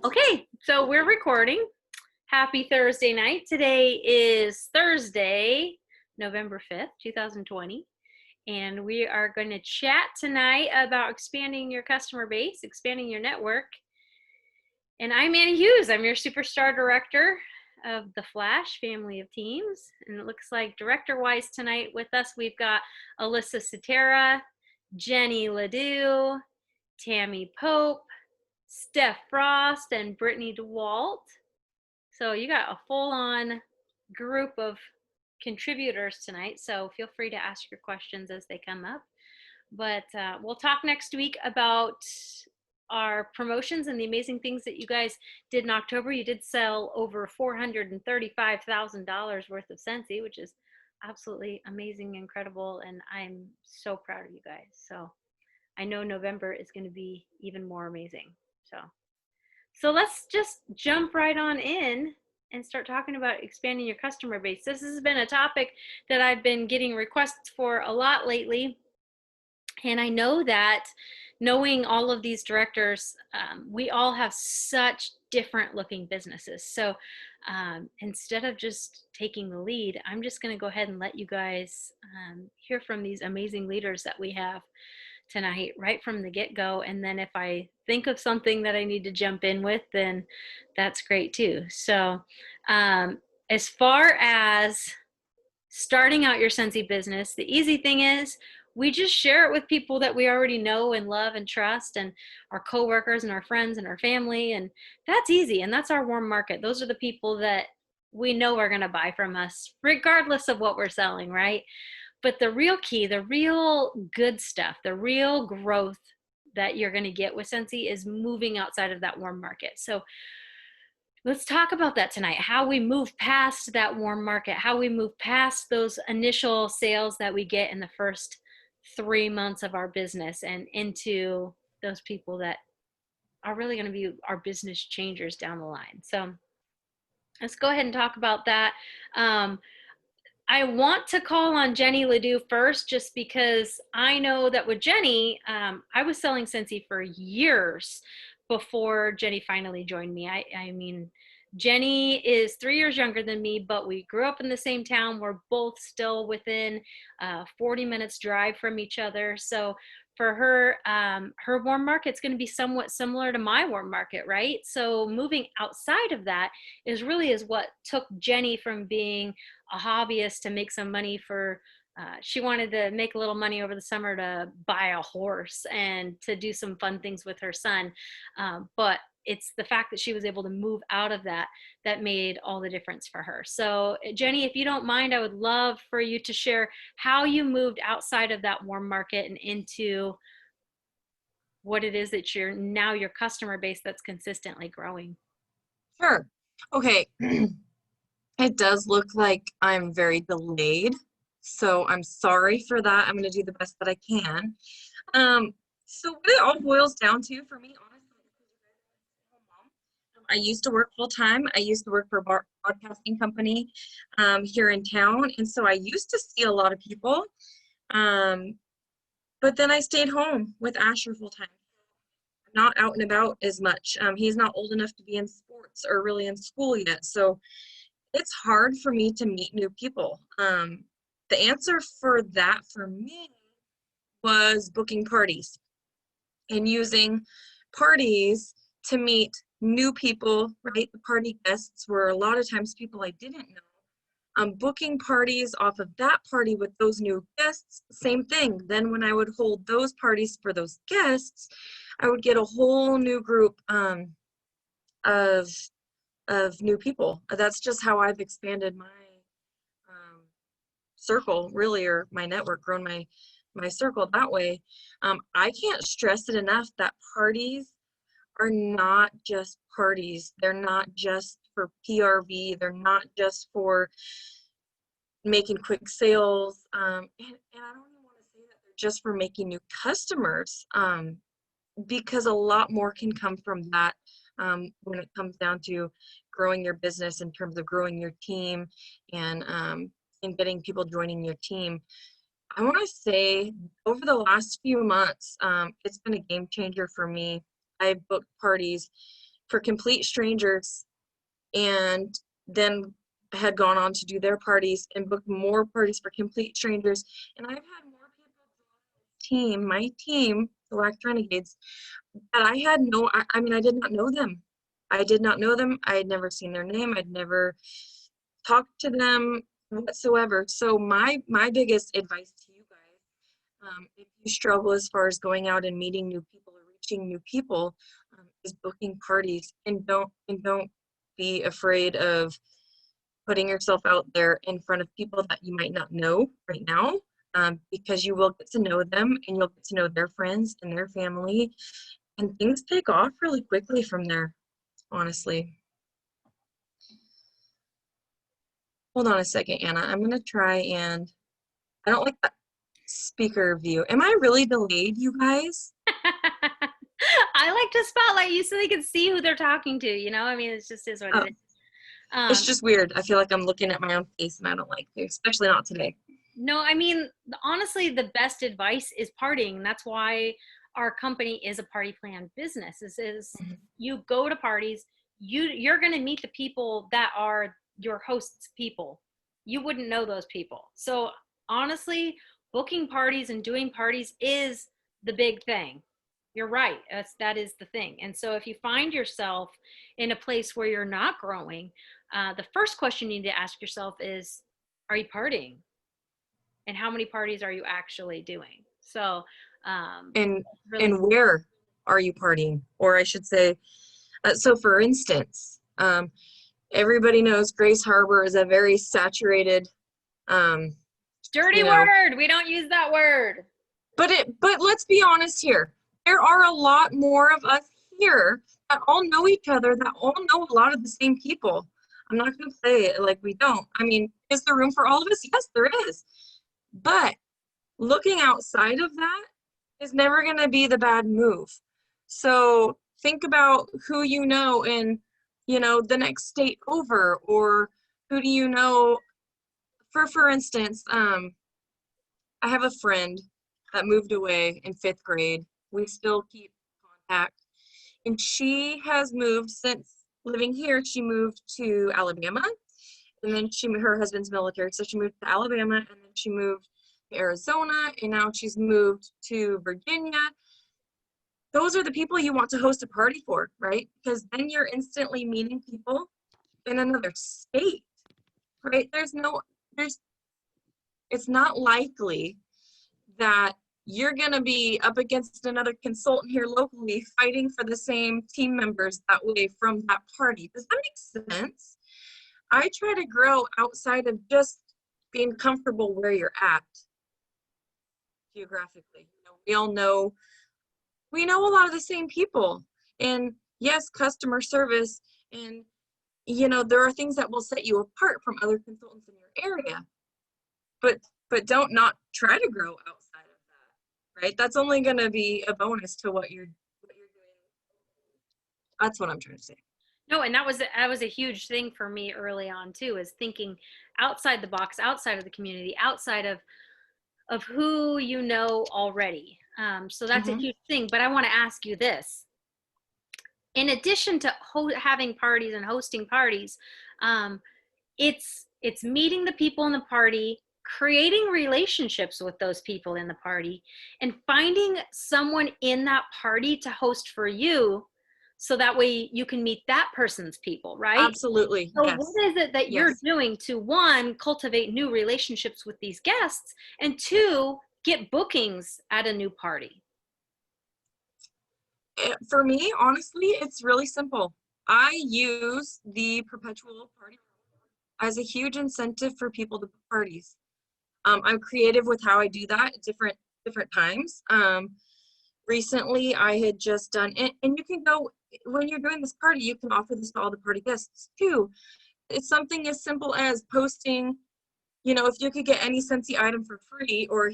Okay, so we're recording. Happy Thursday night. Today is Thursday, November 5th, 2020. And we are going to chat tonight about expanding your customer base, expanding your network. And I'm Annie Hughes. I'm your Superstar Director of the Flash family of teams. And it looks like director-wise tonight with us, we've got Alyssa Cetera, Jenny Ledoux, Tammy Pope, Steph Frost, and Brittany DeWalt. So you got a full-on group of contributors tonight, so feel free to ask your questions as they come up. But we'll talk next week about our promotions and the amazing things that you guys did in October. You did sell over $435,000 worth of Scentsy, which is absolutely amazing, incredible, and I'm so proud of you guys. So I know November is going to be even more amazing. So let's just jump right on in and start talking about expanding your customer base. This has been a topic that I've been getting requests for a lot lately. And I know that knowing all of these directors, we all have such different looking businesses. So instead of just taking the lead, I'm just going to go ahead and let you guys hear from these amazing leaders that we have tonight right from the get-go, and then if I think of something that I need to jump in with, then that's great too. So as far as starting out your Scentsy business, the easy thing is we just share it with people that we already know and love and trust, and our coworkers and our friends and our family, and that's easy, and that's our warm market. Those are the people that we know are going to buy from us regardless of what we're selling, right? But the real key, the real good stuff, the real growth that you're going to get with Scentsy is moving outside of that warm market. So let's talk about that tonight, how we move past that warm market, how we move past those initial sales that we get in the first 3 months of our business and into those people that are really going to be our business changers down the line. So let's go ahead and talk about that. I want to call on Jenny Ledoux first, just because I know that with Jenny, I was selling Scentsy for years before Jenny finally joined me. I mean, Jenny is 3 years younger than me, but we grew up in the same town. We're both still within 40 minutes drive from each other. So for her, her warm market's going to be somewhat similar to my warm market, right? So moving outside of that is what took Jenny from being a hobbyist to make some money for, she wanted to make a little money over the summer to buy a horse and to do some fun things with her son. But it's the fact that she was able to move out of that that made all the difference for her. So Jenny, if you don't mind, I would love for you to share how you moved outside of that warm market and into what it is that you're now, your customer base that's consistently growing. Sure. Okay. It does look like I'm very delayed, so I'm sorry for that. I'm going to do the best that I can. So what it all boils down to for me, honestly, I used to work full time. I used to work for a broadcasting company here in town, and so I used to see a lot of people. But then I stayed home with Asher full time. Not out and about as much. He's not old enough to be in sports or really in school yet, so it's hard for me to meet new people. The answer for that for me was booking parties and using parties to meet new people, right? The party guests were a lot of times people I didn't know. Booking parties off of that party with those new guests, same thing. Then when I would hold those parties for those guests, I would get a whole new group of new people. That's just how I've expanded my circle, really, or my network, grown my circle that way. I can't stress it enough that parties are not just parties. They're not just for PRV. They're not just for making quick sales. And I don't even want to say that they're just for making new customers, because a lot more can come from that when it comes down to growing your business in terms of growing your team and getting people joining your team. I want to say over the last few months, it's been a game changer for me. I've booked parties for complete strangers, and then had gone on to do their parties and booked more parties for complete strangers. And I've had more people join my team, Select Renegades, that I had no, I mean, I did not know them. I did not know them. I had never seen their name. I'd never talked to them whatsoever. So my biggest advice to you guys, if you struggle as far as going out and meeting new people or reaching new people, is booking parties, and don't be afraid of putting yourself out there in front of people that you might not know right now, because you will get to know them and you'll get to know their friends and their family, and things take off really quickly from there, honestly. Hold on a second, Anna. I'm going to try and, I don't like that speaker view. Am I really delayed, you guys? I like to spotlight you so they can see who they're talking to, you know? I mean, it's just is what Oh, it is. it's just weird. I feel like I'm looking at my own face and I don't like to, especially not today. No, I mean, honestly, the best advice is partying. That's why our company is a party plan business. Is Mhm. you go to parties, you're going to meet the people that are your host's people. You wouldn't know those people. So honestly, booking parties and doing parties is the big thing. You're right. That is the thing. And so if you find yourself in a place where you're not growing, the first question you need to ask yourself is, are you partying? And how many parties are you actually doing? So And really, where are you partying? Or I should say, so for instance, everybody knows Grace Harbor is a very saturated, um, dirty you know, word, we don't use that word. but let's be honest here. There are a lot more of us here that all know each other, that all know a lot of the same people. I'm not going to say it like we don't. I mean, is there room for all of us? Yes, there is. But looking outside of that is never going to be the bad move. So think about who you know in, the next state over, or who do you know, for instance, I have a friend that moved away in 5th grade. We still keep contact. And she has moved since living here. She moved to Alabama. And then her husband's military. So she moved to Alabama, and then she moved to Arizona. And now she's moved to Virginia. Those are the people you want to host a party for, right? Because then you're instantly meeting people in another state, right? It's not likely that you're going to be up against another consultant here locally fighting for the same team members that way from that party. Does that make sense? I try to grow outside of just being comfortable where you're at geographically. We know a lot of the same people. And yes, customer service, and there are things that will set you apart from other consultants in your area. But don't not try to grow outside of that, right? That's only going to be a bonus to what you're doing. That's what I'm trying to say. No, and that was a huge thing for me early on too, is thinking outside the box, outside of the community, outside of who you know already. So that's a Mm-hmm. huge thing. But I want to ask you this: in addition to having parties and hosting parties, um, it's meeting the people in the party, creating relationships with those people in the party, and finding someone in that party to host for you, so that way you can meet that person's people, right? Absolutely. So what Yes. is it that you're Yes. doing to, one, cultivate new relationships with these guests, and two, get bookings at a new party? For me, honestly, it's really simple. I use the perpetual party as a huge incentive for people to book parties. I'm creative with how I do that at different times. Recently, I had just done, and you can go, when you're doing this party, you can offer this to all the party guests too. It's something as simple as posting, if you could get any Scentsy item for free, or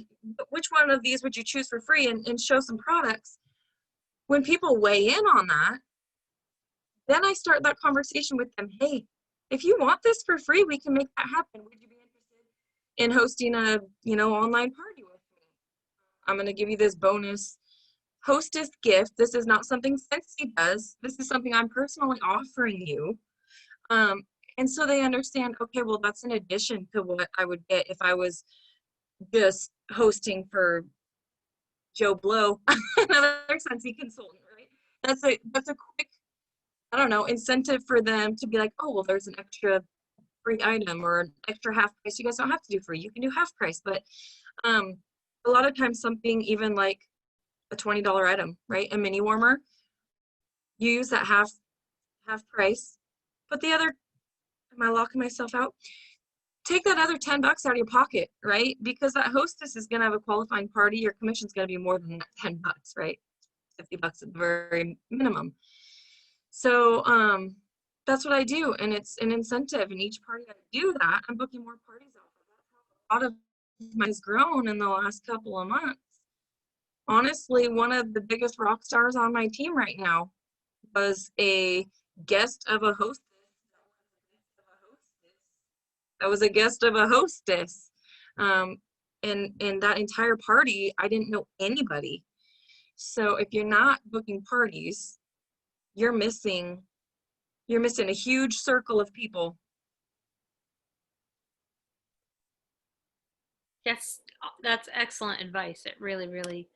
which one of these would you choose for free, and show some products. When people weigh in on that, then I start that conversation with them. Hey, if you want this for free, we can make that happen. Would you be interested in hosting a, online party with me? I'm going to give you this bonus hostess gift. This is not something Scentsy does. This is something I'm personally offering you. Um, and so they understand, okay, well, that's in addition to what I would get if I was just hosting for Joe Blow, another Scentsy consultant, right? That's a quick, I don't know, incentive for them to be like, oh, well, there's an extra free item or an extra half price. You guys don't have to do free. You can do half price. But um, a lot of times something even like a $20 item, right? A mini warmer, you use that half price. But the other, am I locking myself out? Take that other $10 out of your pocket, right? Because that hostess is gonna have a qualifying party. Your commission's gonna be more than that $10, right? $50 at the very minimum. So that's what I do, and it's an incentive. And each party I do that, I'm booking more parties off of. That's how a lot of mine has grown in the last couple of months. Honestly, one of the biggest rock stars on my team right now was a guest of a hostess. That was a guest of a hostess. And that entire party, I didn't know anybody. So if you're not booking parties, you're missing a huge circle of people. Yes, that's excellent advice. It really, really,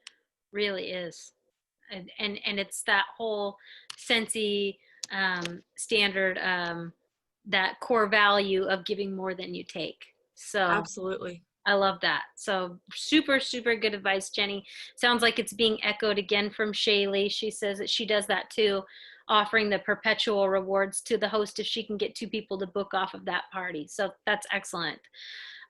really is. And it's that whole Sensi standard, that core value of giving more than you take. So Absolutely. I love that. So super, super good advice, Jenny. Sounds like it's being echoed again from Shaylee. She says that she does that too, offering the perpetual rewards to the host if she can get two people to book off of that party. So that's excellent.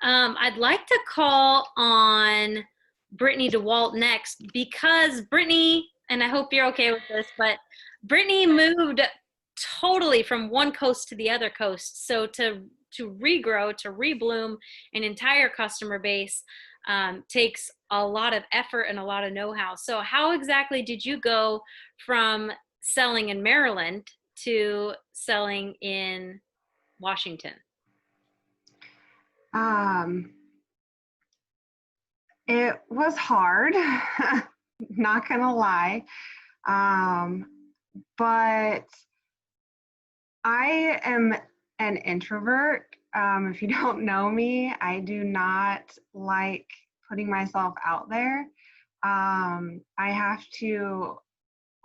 I'd like to call on Brittany DeWalt next because Brittany, and I hope you're okay with this, but Brittany moved totally from one coast to the other coast. So to regrow, to rebloom an entire customer base takes a lot of effort and a lot of know-how. So how exactly did you go from selling in Maryland to selling in Washington? Um, it was hard, not gonna lie. Um, but I am an introvert. If you don't know me, I do not like putting myself out there. I have to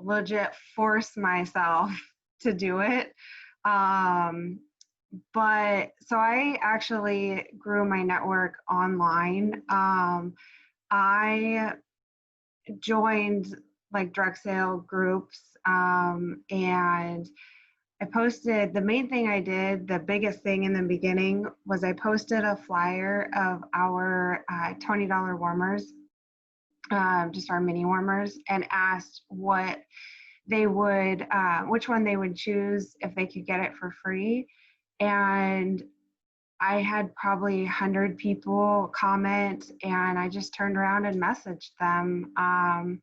legit force myself to do it. Um, but so I actually grew my network online. I joined like direct sale groups, and I posted, the main thing I did, the biggest thing in the beginning was I posted a flyer of our $20 warmers, just our mini warmers, and asked what they would, which one they would choose if they could get it for free. And I had probably 100 people comment, and I just turned around and messaged them. I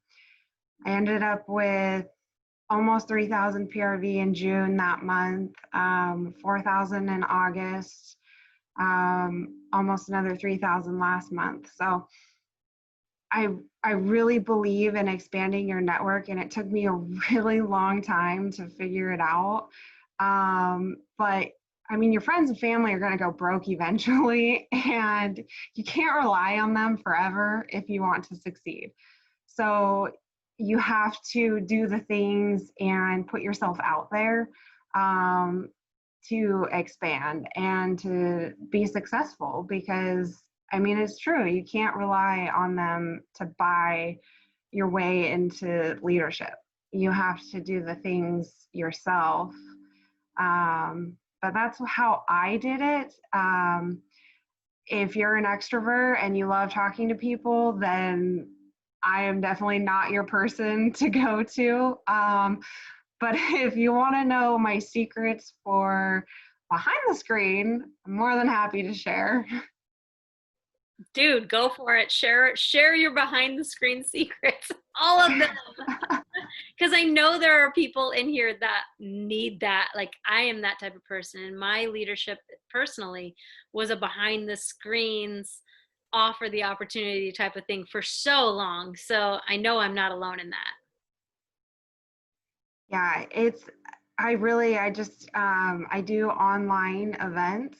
ended up with almost 3,000 PRV in June that month, 4,000 in August, almost another 3,000 last month. So I really believe in expanding your network, and it took me a really long time to figure it out. But I mean, your friends and family are going to go broke eventually, and you can't rely on them forever if you want to succeed. So you have to do the things and put yourself out there, to expand and to be successful, because I mean, it's true. You can't rely on them to buy your way into leadership. You have to do the things yourself. But that's how I did it. If you're an extrovert and you love talking to people, then I am definitely not your person to go to. But if you want to know my secrets for behind the screen, I'm more than happy to share. Dude, go for it. Share your behind the screen secrets. All of them. Because I know there are people in here that need that. Like I am that type of person. And my leadership personally was a behind the screens, offer the opportunity type of thing for so long. So I know I'm not alone in that. Yeah, I do online events.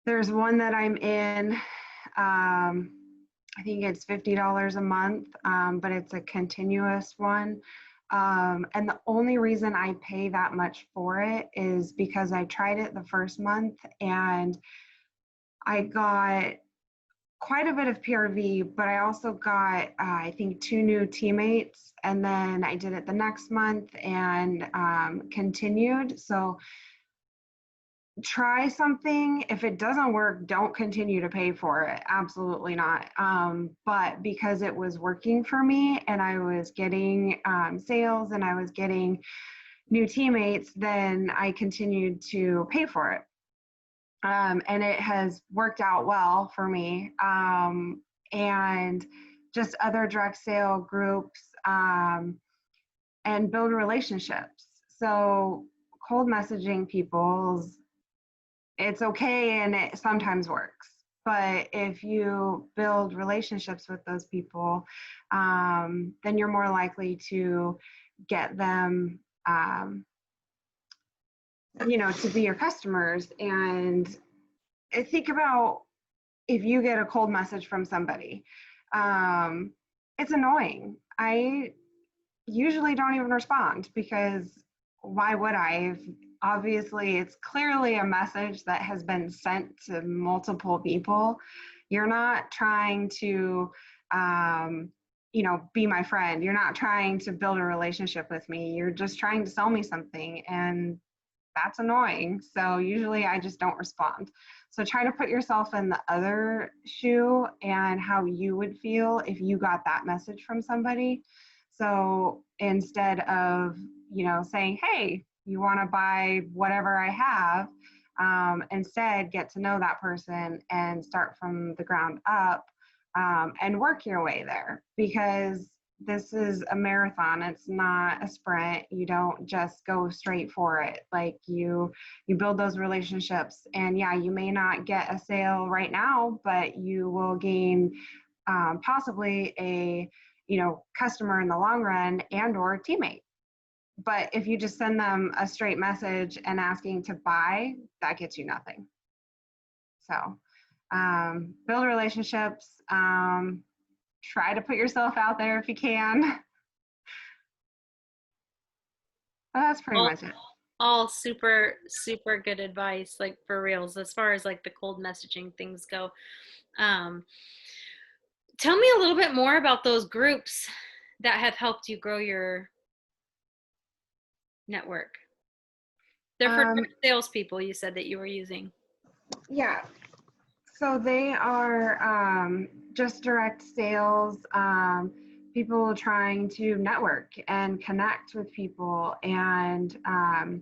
There's one that I'm in. I think it's $50 a month, but it's a continuous one. And the only reason I pay that much for it is because I tried it the first month and I got quite a bit of PRV, but I also got, I think, 2 new teammates. And then I did it the next month and continued. So try something. If it doesn't work, don't continue to pay for it. Absolutely not. But because it was working for me and I was getting sales and I was getting new teammates, then I continued to pay for it. And it has worked out well for me. And just other direct sale groups and build relationships. So cold messaging people's it's okay and it sometimes works. But if you build relationships with those people, then you're more likely to get them, to be your customers. And I think about if you get a cold message from somebody, it's annoying. I usually don't even respond because why would I? Obviously, it's clearly a message that has been sent to multiple people. You're not trying to, be my friend. You're not trying to build a relationship with me. You're just trying to sell me something. And that's annoying. So usually I just don't respond. So try to put yourself in the other shoe and how you would feel if you got that message from somebody. So instead of, saying, hey, you want to buy whatever I have, instead get to know that person and start from the ground up, and work your way there, because this is a marathon. It's not a sprint. You don't just go straight for it. Like you build those relationships, and yeah, you may not get a sale right now, but you will gain possibly a customer in the long run and or a teammate. But if you just send them a straight message and asking to buy, that gets you nothing. So build relationships. Try to put yourself out there if you can. But that's pretty All, much it. all super, super good advice, like for reals, as far as like the cold messaging things go. Um, Tell me a little bit more about those groups that have helped you grow your network. They're for Um, salespeople, you said that you were using. yeah. So they are just direct sales, people trying to network and connect with people. And a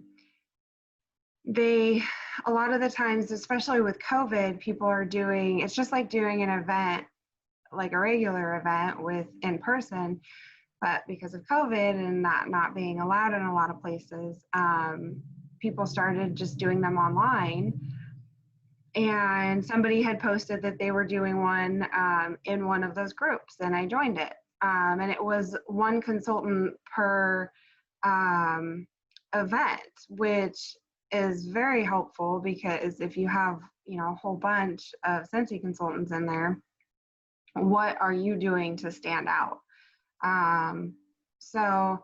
lot of the times, especially with COVID, people are doing, it's just like doing an event, like a regular event with in person. But because of COVID and that not being allowed in a lot of places, people started just doing them online. And somebody had posted that they were doing one in one of those groups, and I joined it. And it was one consultant per event, which is very helpful, because if you have a whole bunch of Sensi consultants in there, what are you doing to stand out? So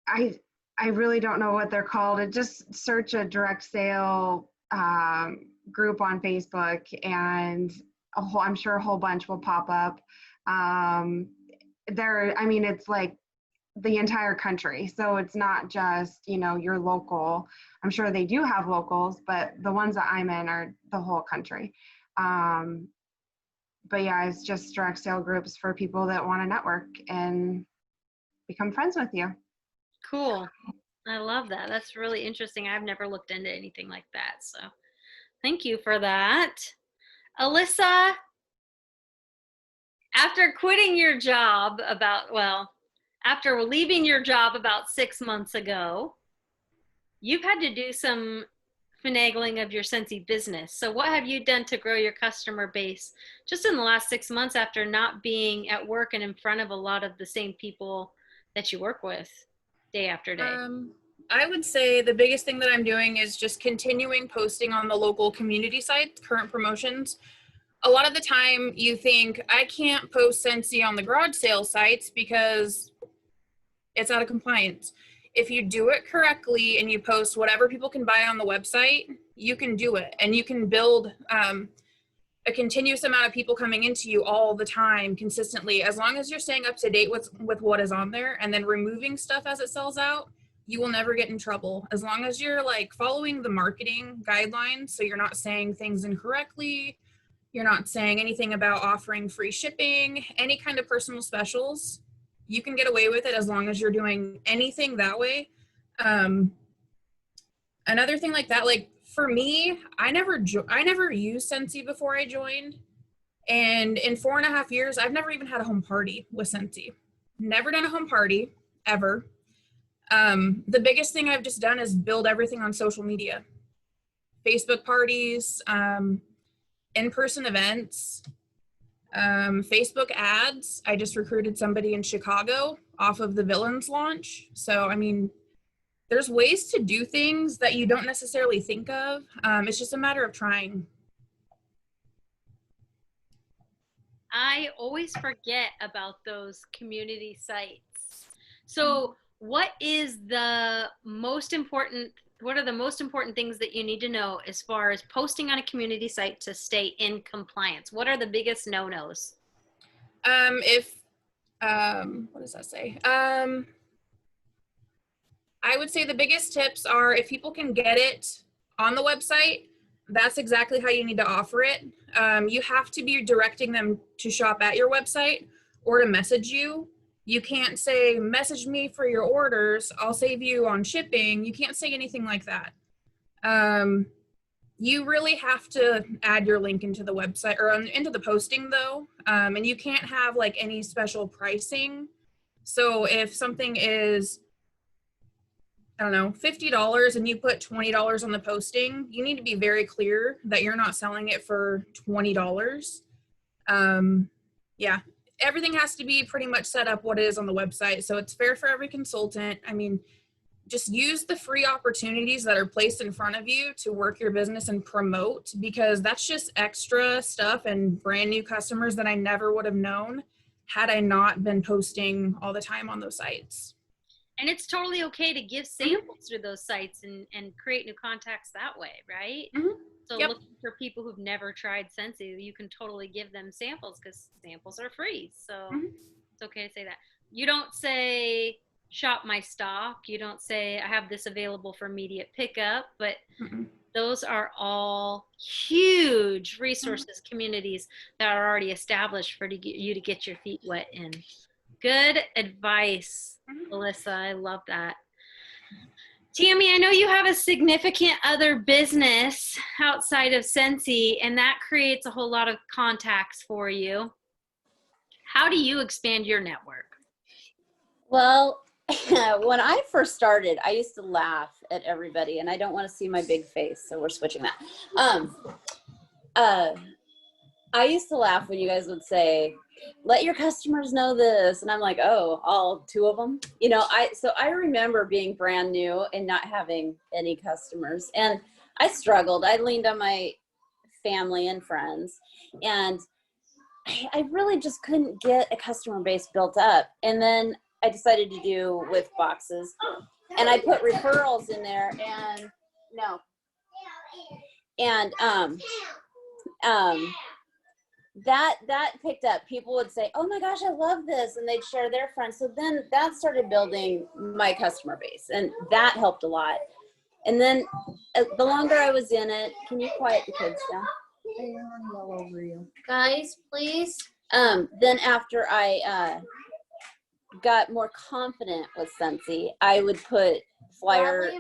I really don't know what they're called. Just search a direct sale group on Facebook, and I'm sure a whole bunch will pop up. It's like the entire country. So it's not just, your local. I'm sure they do have locals, but the ones that I'm in are the whole country. But yeah, it's just direct sale groups for people that want to network and become friends with you. Cool. I love that. That's really interesting. I've never looked into anything like that. So thank you for that. Alyssa, after quitting your job after leaving your job about 6 months ago, you've had to do some finagling of your Scentsy business. So what have you done to grow your customer base just in the last 6 months after not being at work and in front of a lot of the same people that you work with day after day? I would say the biggest thing that I'm doing is just continuing posting on the local community sites, current promotions. A lot of the time you think, I can't post Scentsy on the garage sale sites because it's out of compliance. If you do it correctly and you post whatever people can buy on the website, you can do it. And you can build a continuous amount of people coming into you all the time consistently. As long as you're staying up to date with what is on there and then removing stuff as it sells out, you will never get in trouble. As long as you're like following the marketing guidelines, so you're not saying things incorrectly, you're not saying anything about offering free shipping, any kind of personal specials, you can get away with it as long as you're doing anything that way. Another thing like that, like for me, I never used Scentsy before I joined. And in 4.5 years, I've never even had a home party with Scentsy. Never done a home party, ever. The biggest thing I've just done is build everything on social media. Facebook parties, in-person events, Facebook ads. I just recruited somebody in Chicago off of the Villains launch. So, I mean, there's ways to do things that you don't necessarily think of. It's just a matter of trying. I always forget about those community sites. So what are the most important things that you need to know as far as posting on a community site to stay in compliance? What are the biggest no-nos? What does that say? I would say the biggest tips are if people can get it on the website, that's exactly how you need to offer it. You have to be directing them to shop at your website or to message you. You can't say, message me for your orders, I'll save you on shipping. You can't say anything like that. You really have to add your link into the website or into the posting though. And you can't have like any special pricing. So if something is, I don't know, $50 and you put $20 on the posting, you need to be very clear that you're not selling it for $20. Yeah, everything has to be pretty much set up what it is on the website. So it's fair for every consultant. I mean, just use the free opportunities that are placed in front of you to work your business and promote, because that's just extra stuff and brand new customers that I never would have known had I not been posting all the time on those sites. And it's totally okay to give samples through those sites and create new contacts that way, right? Mm-hmm. So Yep. looking for people who've never tried Scentsy, you can totally give them samples because samples are free. So it's okay to say that. You don't say shop my stock. You don't say I have this available for immediate pickup, but those are all huge resources, communities that are already established for you to get your feet wet in. Good advice, Alyssa. I love that. Tammy, I know you have a significant other business outside of Scentsy, and that creates a whole lot of contacts for you. How do you expand your network? Well, when I first started, I used to laugh at everybody, and I don't want to see my big face, so we're switching that. I used to laugh when you guys would say, let your customers know this. And I'm like, oh, all 2 of them? You know, so I remember being brand new and not having any customers. And I struggled. I leaned on my family and friends. And I really just couldn't get a customer base built up. And then I decided to do with boxes. And I put referrals in there and that picked up. People would say, oh my gosh, I love this. And they'd share their friends. So then that started building my customer base, and that helped a lot. And then the longer I was in it, can you quiet the kids down? They're all over you. Guys, please. Then after I got more confident with Scentsy, I would put flyer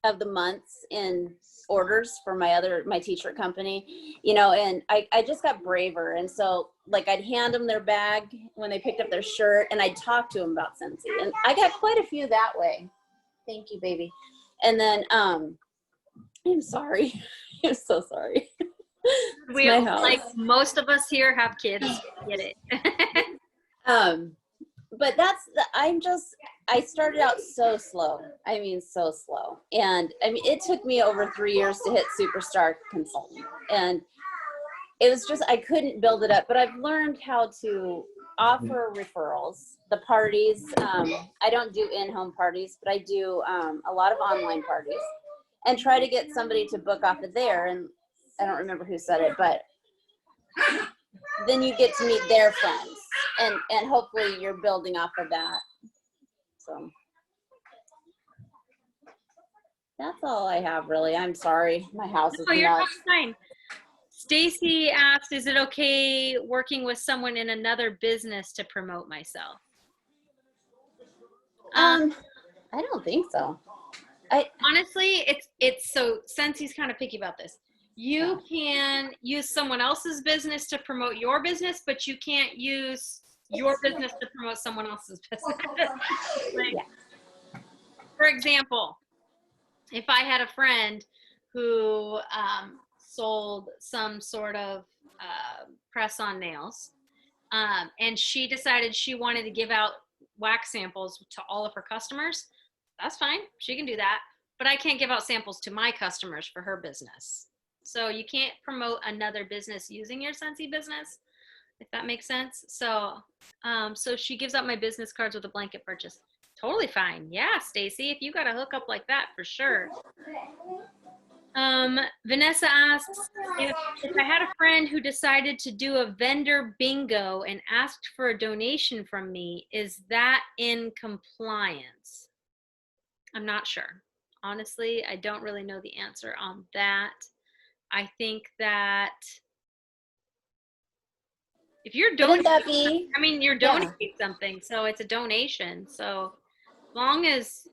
of the months in orders for my t-shirt company, you know, and I just got braver. And so like I'd hand them their bag when they picked up their shirt, and I'd talk to them about Scentsy, and I got quite a few that way. Thank you, baby. And then I'm sorry. I'm so sorry. We all, like most of us here, have kids. Get it. but I started out so slow. I mean, so slow. And I mean, it took me over 3 years to hit superstar consultant. And it was just, I couldn't build it up, but I've learned how to offer referrals, the parties. I don't do in-home parties, but I do a lot of online parties, and try to get somebody to book off of there. And I don't remember who said it, but then you get to meet their friends, and hopefully you're building off of that. So that's all I have, really. I'm sorry. My house is Oh, you're nuts. fine. Stacy asked, is it okay working with someone in another business to promote myself? I don't think so. Honestly, it's so, since he's kind of picky about this, you can use someone else's business to promote your business, but you can't use your business to promote someone else's business. Like, for example, if I had a friend who sold some sort of press on nails, and she decided she wanted to give out wax samples to all of her customers, that's fine. She can do that. But I can't give out samples to my customers for her business. So you can't promote another business using your Scentsy business, if that makes sense. So so she gives out my business cards with a blanket purchase. Totally fine. Yeah, Stacy, if you got a hookup like that, for sure. Vanessa asks, if I had a friend who decided to do a vendor bingo and asked for a donation from me, is that in compliance? I'm not sure. Honestly, I don't really know the answer on that. I think that if you're Wouldn't donating, that be? I mean, you're donating something, so it's a donation. So as long as,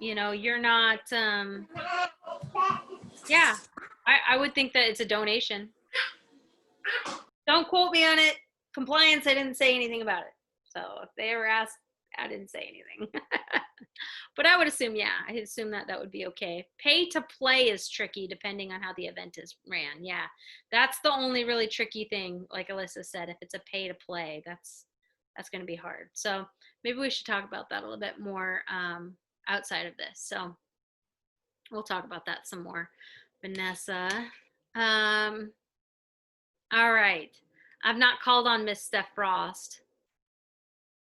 you know, you're not, yeah, I would think that it's a donation. Don't quote me on it. Compliance, I didn't say anything about it. So if they ever asked, I didn't say anything. But I would assume, yeah, I assume that that would be okay. Pay to play is tricky depending on how the event is ran. Yeah, that's the only really tricky thing. Like Alyssa said, if it's a pay to play, that's going to be hard. So maybe we should talk about that a little bit more outside of this. So we'll talk about that some more. Vanessa. All right. I've not called on Miss Steph Frost.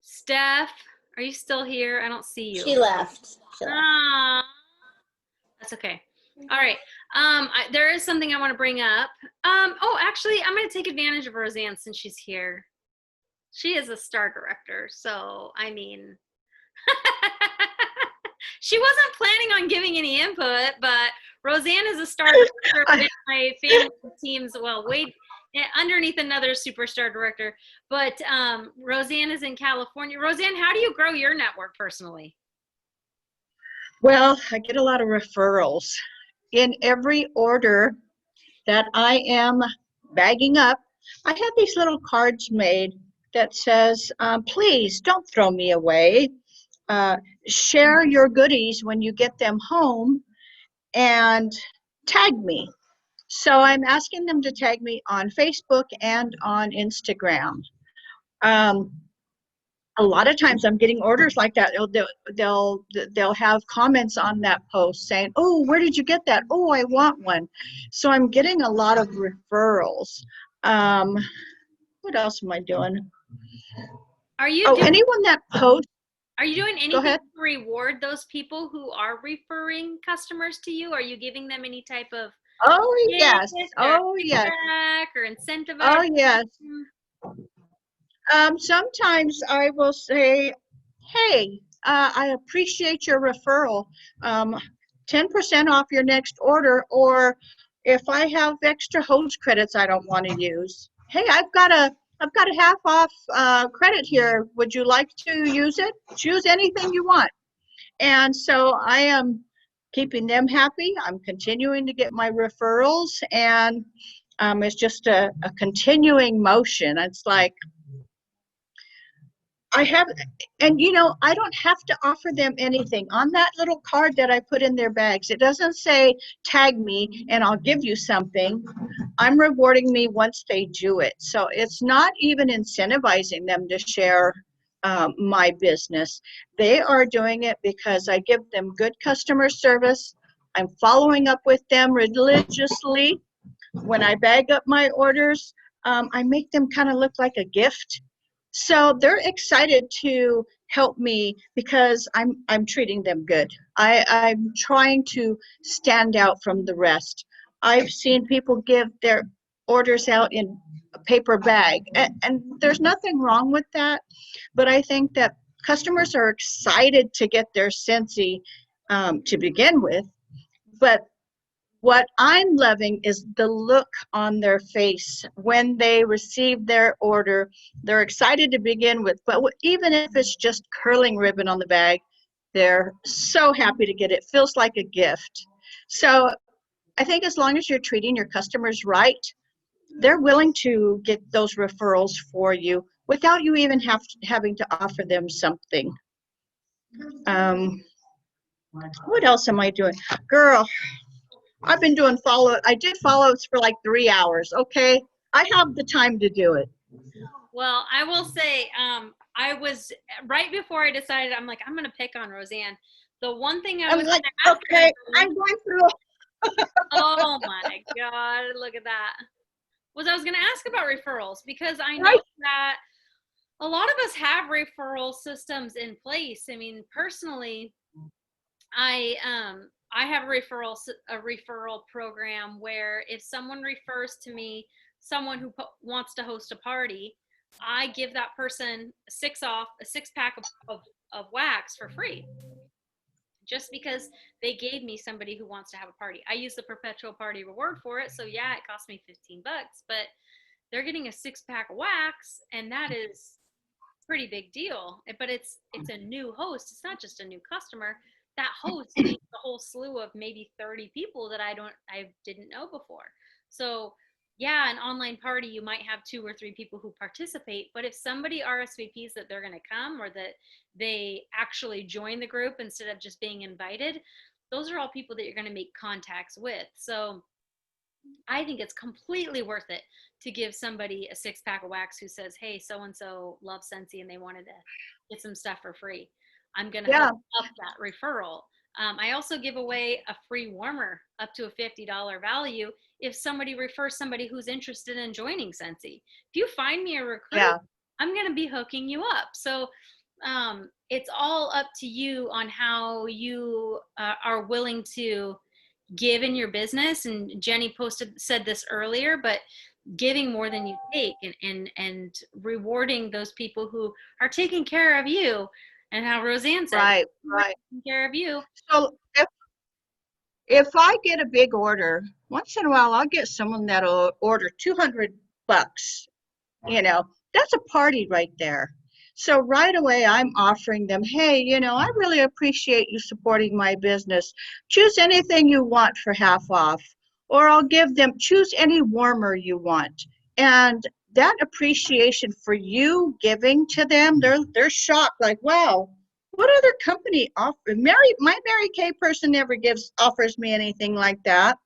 Steph, are you still here? I don't see you. She left. Ah, that's okay. All right. There is something I want to bring up. Oh, actually, I'm going to take advantage of Roseanne since she's here. She is a star director, so I mean, she wasn't planning on giving any input, but Roseanne is a star director in my family teams. Well, wait, underneath another superstar director, but Roseanne is in California. Roseanne, how do you grow your network personally? Well, I get a lot of referrals. In every order that I am bagging up, I have these little cards made that says, please don't throw me away. Share your goodies when you get them home and tag me. So I'm asking them to tag me on Facebook and on Instagram. A lot of times I'm getting orders like that. They'll have comments on that post saying, oh, where did you get that? Oh, I want one. So I'm getting a lot of referrals. What else am I doing? Are you anyone that posts. Are you doing anything to reward those people who are referring customers to you? Are you giving them any type of yes. Or incentive? Oh, yes. Sometimes I will say, hey, I appreciate your referral. 10% off your next order, or if I have extra hose credits I don't want to use, hey, I've got a half off credit here. Would you like to use it? Choose anything you want. And so I am keeping them happy. I'm continuing to get my referrals, and it's just a continuing motion. It's like, I don't have to offer them anything. On that little card that I put in their bags, it doesn't say tag me and I'll give you something. I'm rewarding me once they do it. So it's not even incentivizing them to share my business. They are doing it because I give them good customer service. I'm following up with them religiously. When I bag up my orders, I make them kind of look like a gift. So they're excited to help me because I'm treating them good. I'm trying to stand out from the rest. I've seen people give their orders out in a paper bag, and there's nothing wrong with that. But I think that customers are excited to get their Scentsy to begin with. But what I'm loving is the look on their face when they receive their order. They're excited to begin with, but even if it's just curling ribbon on the bag, they're so happy to get it. Feels like a gift. So I think as long as you're treating your customers right, they're willing to get those referrals for you without you even having to offer them something. What else am I doing? Girl, I've been doing I did follow-ups for like 3 hours, okay? I have the time to do it. Well, I will say, I was right before I decided, I'm like, I'm going to pick on Roseanne. The one thing I I'm was like, gonna ask okay, her, I'm going through. oh my God, look at that. I was going to ask about referrals because I know Right. that a lot of us have referral systems in place. I mean, personally, I have a referral program where if someone refers to me someone who wants to host a party, I give that person a six pack of wax for free, just because they gave me somebody who wants to have a party. I use the perpetual party reward for it, so yeah, it cost me $15, but they're getting a 6-pack of wax, and that is pretty big deal. But it's a new host. It's not just a new customer. That host means a whole slew of maybe 30 people that I didn't know before. So yeah, an online party, you might have 2 or 3 people who participate, but if somebody RSVPs that they're going to come, or that they actually join the group instead of just being invited, those are all people that you're going to make contacts with. So I think it's completely worth it to give somebody a 6-pack of wax who says, hey, so-and-so loves Scentsy and they wanted to get some stuff for free. I'm going to Yeah. hook up that referral. I also give away a free warmer up to a $50 value if somebody refers somebody who's interested in joining Scentsy. If you find me a recruit, Yeah. I'm going to be hooking you up. So it's all up to you on how you are willing to give in your business. And Jenny said this earlier, but giving more than you take, and rewarding those people who are taking care of you, and how Roseanne said, Right. taking care of you. So if I get a big order, once in a while I'll get someone that'll order $200. That's a party right there. So right away I'm offering them, hey, I really appreciate you supporting my business. Choose anything you want for half off, or I'll give them, choose any warmer you want. And that appreciation for you giving to them, they're shocked, like, wow, what other company my Mary Kay person never offers me anything like that.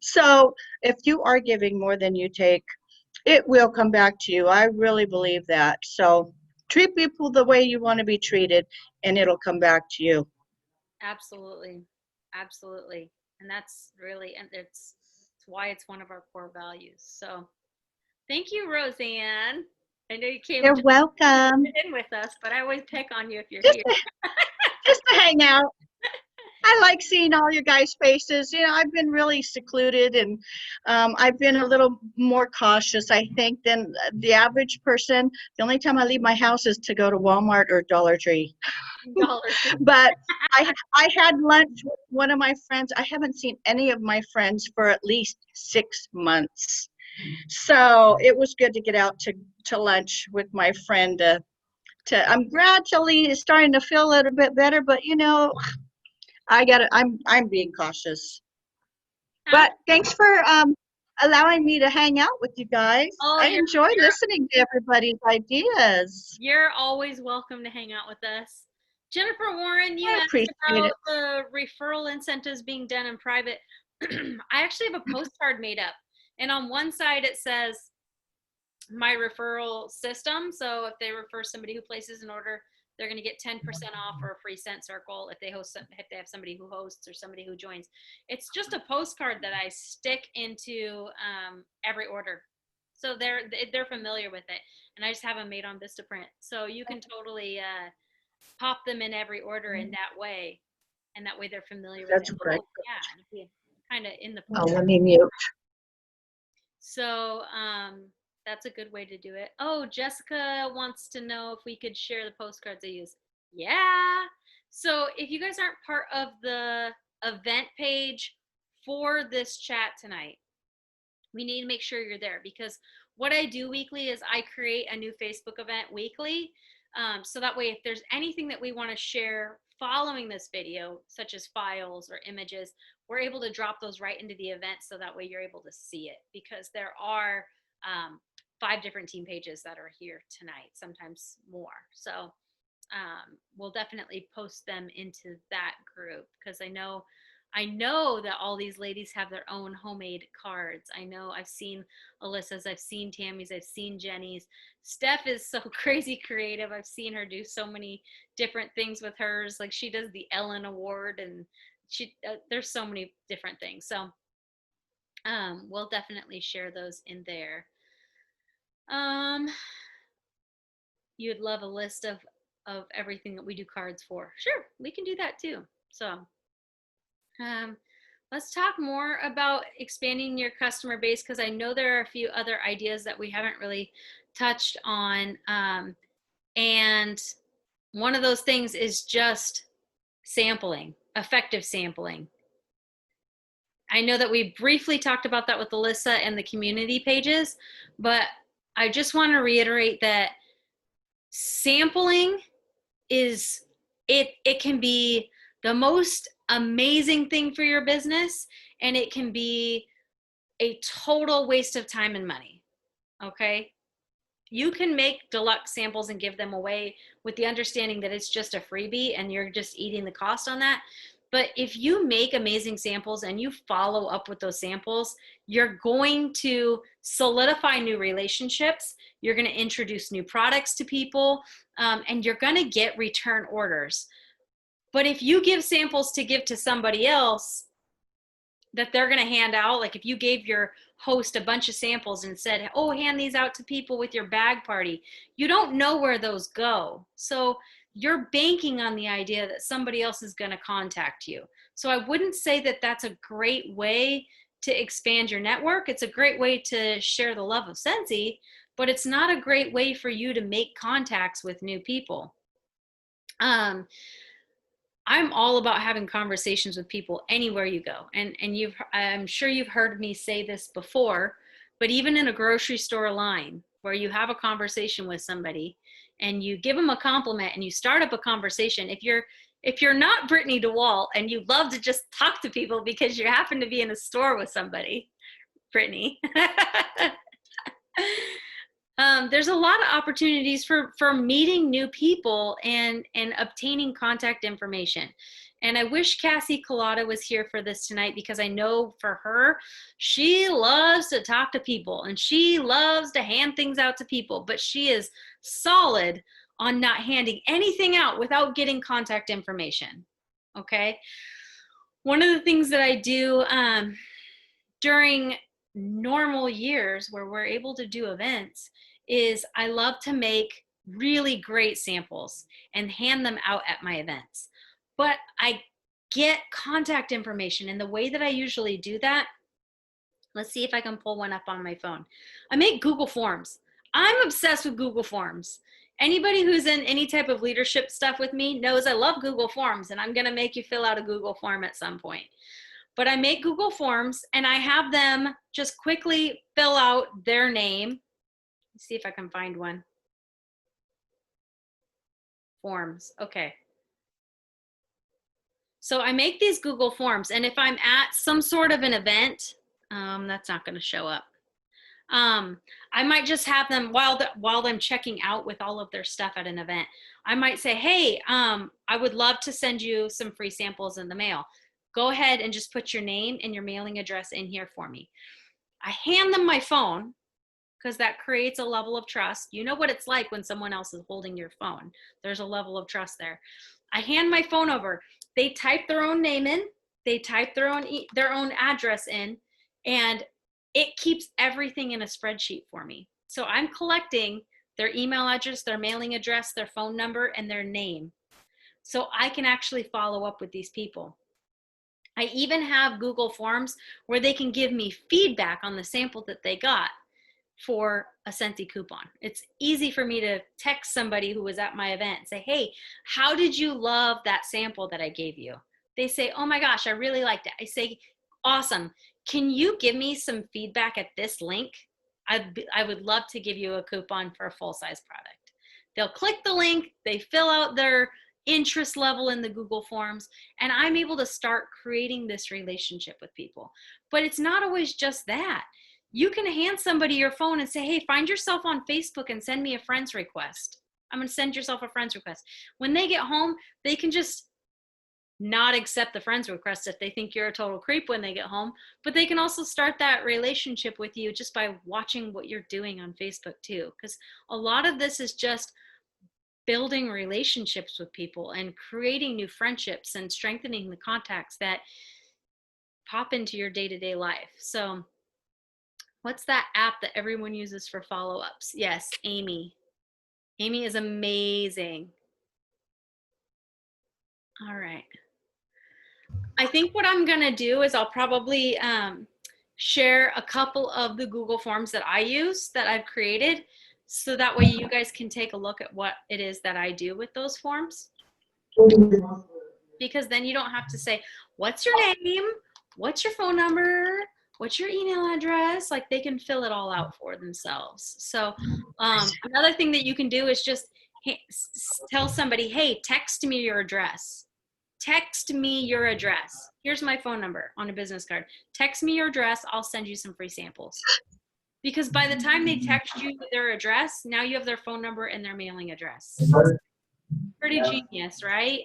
So if you are giving more than you take, it will come back to you. I really believe that. So treat people the way you want to be treated, and it'll come back to you. Absolutely. Absolutely. And that's really, and it's why it's one of our core values. So thank you, Roseanne. I know you came You're welcome. in with us, but I always pick on you if you're Just here. just to hang out. I like seeing all your guys' faces. I've been really secluded, and I've been a little more cautious, I think, than the average person. The only time I leave my house is to go to Walmart or Dollar Tree. But I had lunch with one of my friends. I haven't seen any of my friends for at least 6 months. So it was good to get out to lunch with my friend. I'm gradually starting to feel a little bit better, but I'm being cautious. But thanks for allowing me to hang out with you guys. I enjoy listening to everybody's ideas. You're always welcome to hang out with us. Jennifer Warren, you I asked appreciate about it. the referral incentives being done in private. I actually have a postcard made up, and on one side it says, my referral system. So if they refer somebody who places an order, they're going to get 10% off or a free scent circle if they if they have somebody who hosts or somebody who joins. It's just a postcard that I stick into every order, so they're familiar with it, and I just have them made on Vistaprint, so you can totally pop them in every order in that way, and that way they're familiar with That's it. great. Yeah, kind of in the Oh, process. let me mute. So that's a good way to do it. Oh, Jessica wants to know if we could share the postcards I use. Yeah. So if you guys aren't part of the event page for this chat tonight, we need to make sure you're there, because what I do weekly is I create a new Facebook event weekly. So that way, if there's anything that we want to share following this video, such as files or images, we're able to drop those right into the event, so that way you're able to see it, because there are 5 different team pages that are here tonight, sometimes more. So we'll definitely post them into that group, because I know that all these ladies have their own homemade cards. I know I've seen Alyssa's, I've seen Tammy's, I've seen Jenny's. Steph is so crazy creative. I've seen her do so many different things with hers. Like she does the Ellen Award, and there's so many different things. So we'll definitely share those in there. You'd love a list of everything that we do cards for. Sure, we can do that too. So let's talk more about expanding your customer base, because I know there are a few other ideas that we haven't really touched on. And one of those things is just sampling, effective sampling. I know that we briefly talked about that with Alyssa and the community pages, but I just want to reiterate that sampling is, it can be the most amazing thing for your business, and it can be a total waste of time and money. Okay, you can make deluxe samples and give them away with the understanding that it's just a freebie and you're just eating the cost on that. But if you make amazing samples and you follow up with those samples, you're going to solidify new relationships. You're going to introduce new products to people, and you're going to get return orders. But if you give samples to give to somebody else that they're going to hand out, like if you gave your host a bunch of samples and said, oh, hand these out to people with your bag party, you don't know where those go. So you're banking on the idea that somebody else is going to contact you. So I wouldn't say that that's a great way to expand your network. It's a great way to share the love of Scentsy, but it's not a great way for you to make contacts with new people. I'm all about having conversations with people anywhere you go. And I'm sure you've heard me say this before, but even in a grocery store line where you have a conversation with somebody and you give them a compliment and you start up a conversation, if you're not Brittany DeWalt and you love to just talk to people because you happen to be in a store with somebody, Brittany, there's a lot of opportunities for meeting new people and obtaining contact information. And I wish Cassie Collada was here for this tonight, because I know for her, she loves to talk to people and she loves to hand things out to people, but she is solid on not handing anything out without getting contact information. Okay. One of the things that I do during normal years where we're able to do events is I love to make really great samples and hand them out at my events. But I get contact information, and the way that I usually do that, let's see if I can pull one up on my phone. I make Google Forms. I'm obsessed with Google Forms. Anybody who's in any type of leadership stuff with me knows I love Google Forms, and I'm gonna make you fill out a Google form at some point. But I make Google Forms and I have them just quickly fill out their name. Let's see if I can find one. Forms, okay. So I make these Google Forms, and if I'm at some sort of an event, that's not gonna show up. I might just have them while I'm checking out with all of their stuff at an event. I might say, hey, I would love to send you some free samples in the mail. Go ahead and just put your name and your mailing address in here for me. I hand them my phone, because that creates a level of trust. You know what it's like when someone else is holding your phone. There's a level of trust there. I hand my phone over. They type their own name in. They type their own address in, and it keeps everything in a spreadsheet for me. So I'm collecting their email address, their mailing address, their phone number, and their name. So I can actually follow up with these people. I even have Google Forms where they can give me feedback on the sample that they got for a Scentsy coupon. It's easy for me to text somebody who was at my event and say, hey, how did you love that sample that I gave you? They say, oh my gosh, I really liked it. I say, awesome. Can you give me some feedback at this link? I would love to give you a coupon for a full-size product. They'll click the link, they fill out their interest level in the Google Forms, and I'm able to start creating this relationship with people. But it's not always just that. You can hand somebody your phone and say, hey, find yourself on Facebook and send me a friend's request. I'm going to send yourself a friend's request. When they get home, they can just not accept the friend's request if they think you're a total creep when they get home, but they can also start that relationship with you just by watching what you're doing on Facebook too. Because a lot of this is just building relationships with people and creating new friendships and strengthening the contacts that pop into your day-to-day life. So what's that app that everyone uses for follow-ups? Yes, Amy. Amy is amazing. All right. I think what I'm gonna do is I'll probably share a couple of the Google Forms that I use that I've created, so that way you guys can take a look at what it is that I do with those forms. Because then you don't have to say, what's your name? What's your phone number? What's your email address? Like, they can fill it all out for themselves. So another thing that you can do is just tell somebody, hey, text me your address. Text me your address. Here's my phone number on a business card. Text me your address. I'll send you some free samples. Because by the time they text you their address, now you have their phone number and their mailing address. Pretty genius, right?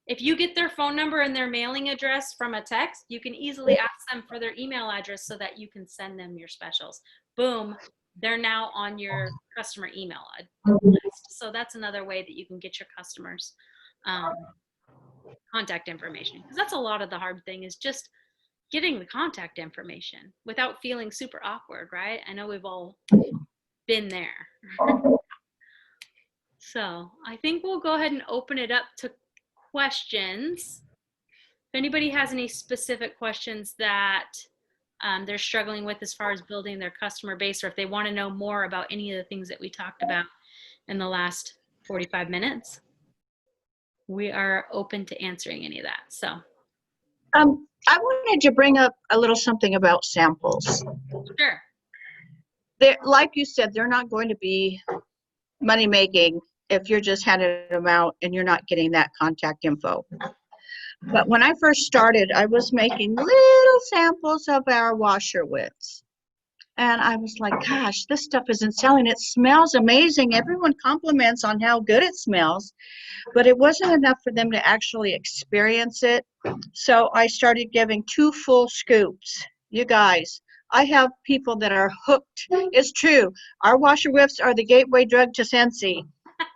If you get their phone number and their mailing address from a text, you can easily ask them for their email address so that you can send them your specials. Boom, they're now on your customer email list. So that's another way that you can get your customers contact information. Because that's a lot of the hard thing, is just getting the contact information without feeling super awkward, right? I know we've all been there. So I think we'll go ahead and open it up to questions. If anybody has any specific questions that they're struggling with as far as building their customer base, or if they want to know more about any of the things that we talked about in the last 45 minutes, we are open to answering any of that. So I wanted to bring up a little something about samples. sure. Like you said, they're not going to be money making if you're just handing them out and you're not getting that contact info. But when I first started, I was making little samples of our washer widths. And I was like, gosh, this stuff isn't selling. It smells amazing. Everyone compliments on how good it smells, but it wasn't enough for them to actually experience it. So I started giving 2 full scoops. You guys, I have people that are hooked. It's true. Our washer whiffs are the gateway drug to Scentsy.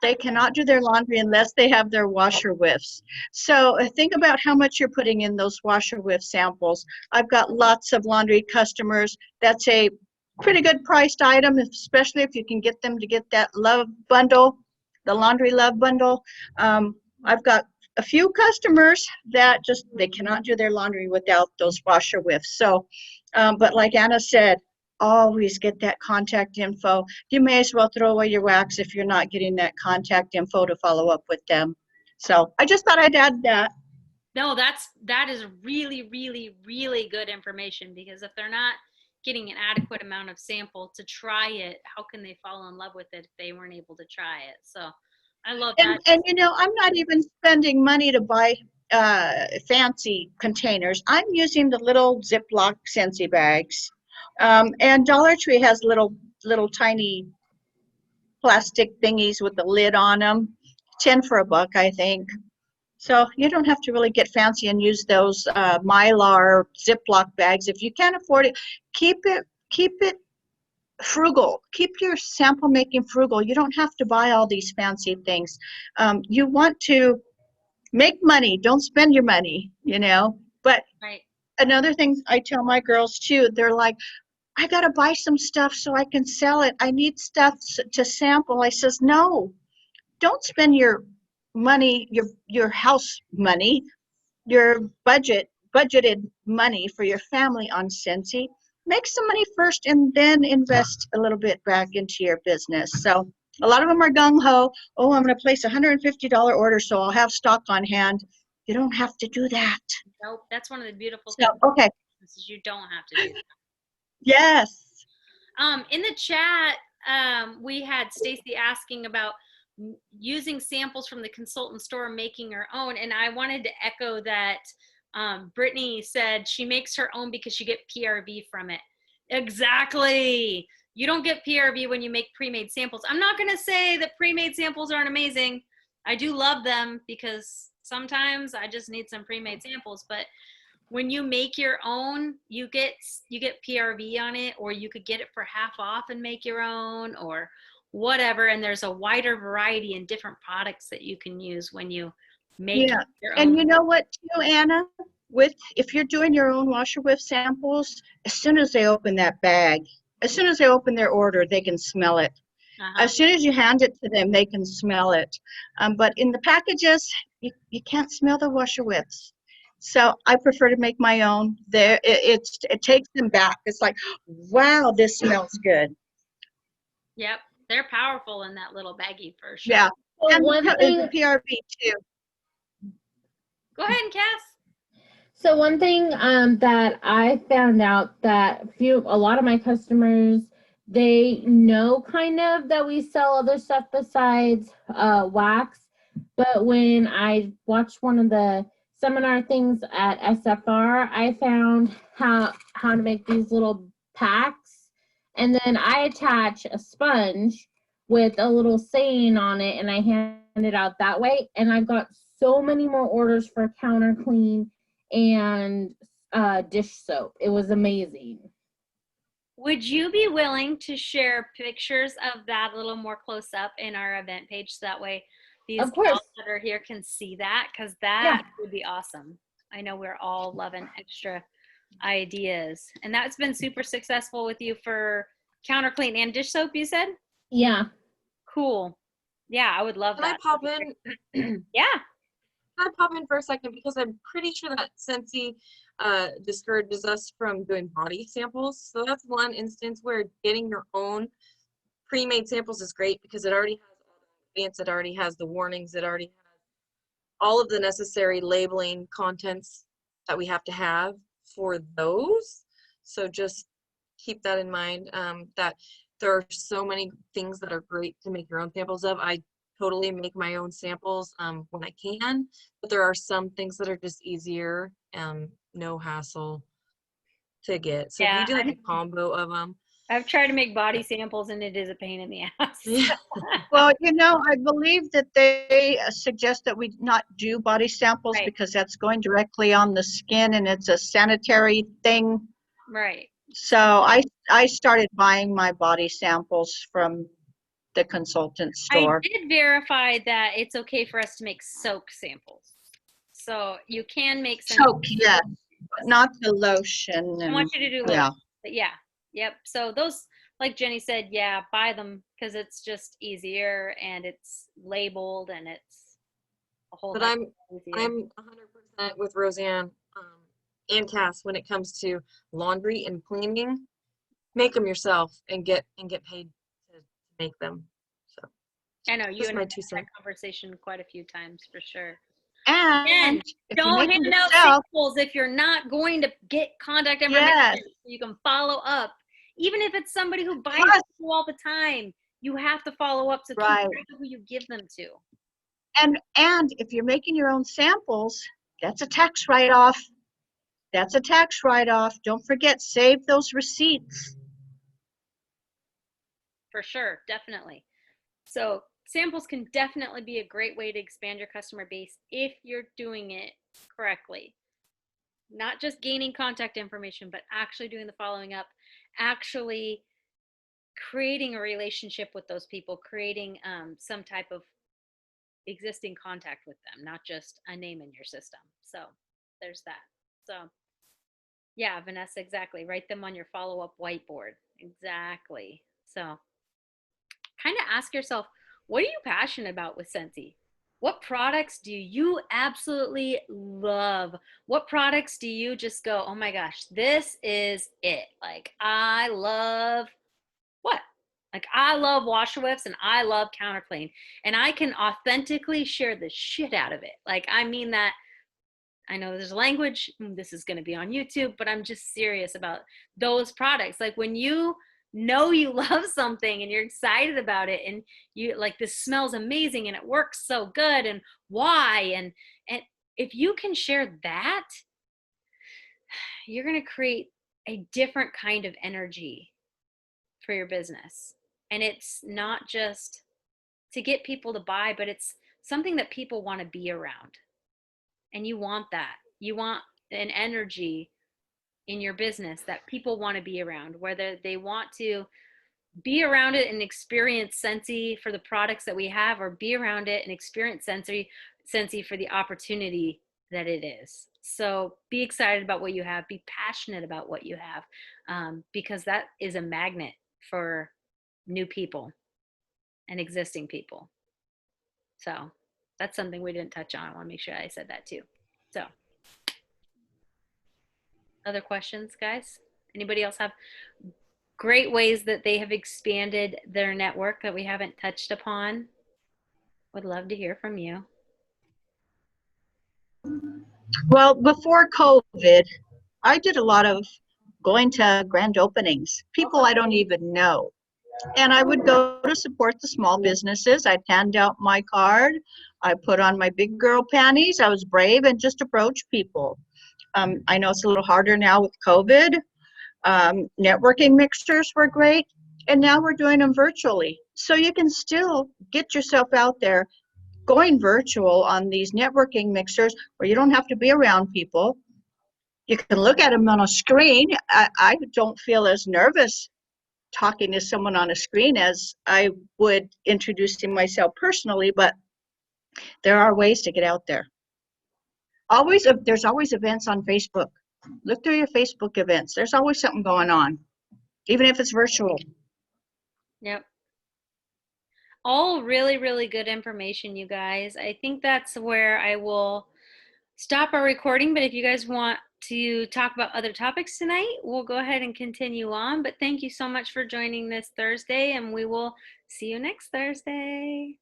They cannot do their laundry unless they have their washer whiffs. So think about how much you're putting in those washer whiff samples. I've got lots of laundry customers. That's a pretty good priced item, especially if you can get them to get that love bundle, the laundry love bundle. I've got a few customers that just, they cannot do their laundry without those washer whiffs. So, but like Anna said, always get that contact info. You may as well throw away your wax if you're not getting that contact info to follow up with them. So I just thought I'd add that. No, that is really, really, really good information, because if they're not getting an adequate amount of sample to try it, how can they fall in love with it if they weren't able to try it? So I love that. And you know, I'm not even spending money to buy fancy containers. I'm using the little Ziploc Scentsy bags. And Dollar Tree has little tiny plastic thingies with the lid on them. 10 for $1, I think. So you don't have to really get fancy and use those Mylar Ziploc bags. If you can't afford it, keep it frugal. Keep your sample making frugal. You don't have to buy all these fancy things. You want to make money, don't spend your money, But Right. another thing I tell my girls too, they're like, I got to buy some stuff so I can sell it. I need stuff to sample. I says, no, don't spend your money, your house money, your budgeted money for your family on Scentsy. Make some money first and then invest a little bit back into your business. So a lot of them are gung ho. Oh, I'm going to place a $150 order so I'll have stock on hand. You don't have to do that. Nope. That's one of the beautiful So, things. okay. Is you don't have to do that. Yes. In the chat, we had Stacy asking about using samples from the consultant store, making her own. And I wanted to echo that. Brittany said she makes her own because you get PRV from it. Exactly. You don't get PRV when you make pre-made samples. I'm not going to say that pre-made samples aren't amazing. I do love them because sometimes I just need some pre-made samples, but when you make your own, you get PRV on it, or you could get it for half off and make your own or whatever. And there's a wider variety in different products that you can use when you make Yeah. your And own. you know what too, Anna? If you're doing your own washer whiff samples, as soon as they open that bag, as soon as they open their order, they can smell it. Uh-huh. As soon as you hand it to them, they can smell it. But in the packages, you can't smell the washer whiffs. So I prefer to make my own. It takes them back. It's like, wow, this smells good. Yep. They're powerful in that little baggie for sure. Yeah. So And one the thing, PRV too. Go ahead, Cass. so one thing that I found out that a lot of my customers, they know kind of that we sell other stuff besides wax, but when I watched one of the seminar things at SFR, I found how to make these little packs, and then I attach a sponge with a little saying on it, and I hand it out that way, and I've got so many more orders for counter clean and dish soap. It was amazing. Would you be willing to share pictures of that a little more close up in our event page so that way these Of course. gals that are here can see that? Because that would be awesome. I know we're all loving extra ideas. And that's been super successful with you for counter clean and dish soap, you said? Yeah. Cool. Yeah, I would love Can I that. pop in? Yeah. Can I pop in for a second? Because I'm pretty sure that Scentsy discourages us from doing body samples. So that's one instance where getting your own pre-made samples is great because it already has all the ingredients, it already has the warnings, it already has all of the necessary labeling contents that we have to have for those. So just keep that in mind, that there are so many things that are great to make your own samples of. I totally make my own samples when I can, but there are some things that are just easier, no hassle to get. So if Yeah, you do like a combo of them. I've tried to make body samples and it is a pain in the ass. Yeah. Well, I believe that they suggest that we not do body samples Right. because that's going directly on the skin and it's a sanitary thing. Right. So I started buying my body samples from the consultant store. I did verify that it's okay for us to make soak samples. So you can make some. Soap, yes, but not the lotion. I And, want you to do lotion. yeah. But yeah. Yep. So those, like Jenny said, yeah, buy them because it's just easier and it's labeled and it's a whole But heck I'm of a lot easier. 100% with Roseanne and Cass when it comes to laundry and cleaning. Make them yourself and get paid to make them. So I know you just and my I two had that cents. conversation quite a few times for sure. And And if you don't make them hand out yourself, samples if you're not going to get contact information yes. so you can follow up. Even if it's somebody who buys Plus- you all the time, you have to follow up so keep Right. track of who you give them to. And if you're making your own samples, that's a tax write-off. That's a tax write-off. Don't forget, save those receipts. For sure, definitely. So samples can definitely be a great way to expand your customer base if you're doing it correctly. Not just gaining contact information, but actually doing the following up, actually creating a relationship with those people, creating some type of existing contact with them, not just a name in your system. So there's that. So yeah, Vanessa, exactly. Write them on your follow-up whiteboard. Exactly. So kind of ask yourself, what are you passionate about with Scentsy? What products do you absolutely love? What products do you just go, oh my gosh, this is it. Like I love what? Like I love washer whiffs and I love counter clean. And I can authentically share the shit out of it. Like I mean that. I know there's language, this is going to be on YouTube, but I'm just serious about those products. Like when you know you love something and you're excited about it and you like this smells amazing and it works so good and why and if you can share that, you're going to create a different kind of energy for your business. And it's not just to get people to buy, but it's something that people want to be around. And you want that. You want an energy in your business that people want to be around, whether they want to be around it and experience Scentsy for the products that we have, or be around it and experience Scentsy for the opportunity that it is. So be excited about what you have, be passionate about what you have, because that is a magnet for new people and existing people. So that's something we didn't touch on. I want to make sure I said that too. So other questions, guys? Anybody else have great ways that they have expanded their network that we haven't touched upon? Would love to hear from you. Well, before COVID, I did a lot of going to grand openings, people I don't even know. And I would go to support the small businesses. I'd hand out my card. I put on my big girl panties. I was brave and just approach people. I know it's a little harder now with COVID. Networking mixers were great. And now we're doing them virtually. So you can still get yourself out there going virtual on these networking mixers where you don't have to be around people. You can look at them on a screen. I don't feel as nervous talking to someone on a screen as I would introducing myself personally, but there are ways to get out there. There's always events on Facebook. Look through your Facebook events. There's always something going on, even if it's virtual. Yep. All really, really good information, you guys. I think that's where I will stop our recording, but if you guys want to talk about other topics tonight, we'll go ahead and continue on. But thank you so much for joining this Thursday, and we will see you next Thursday.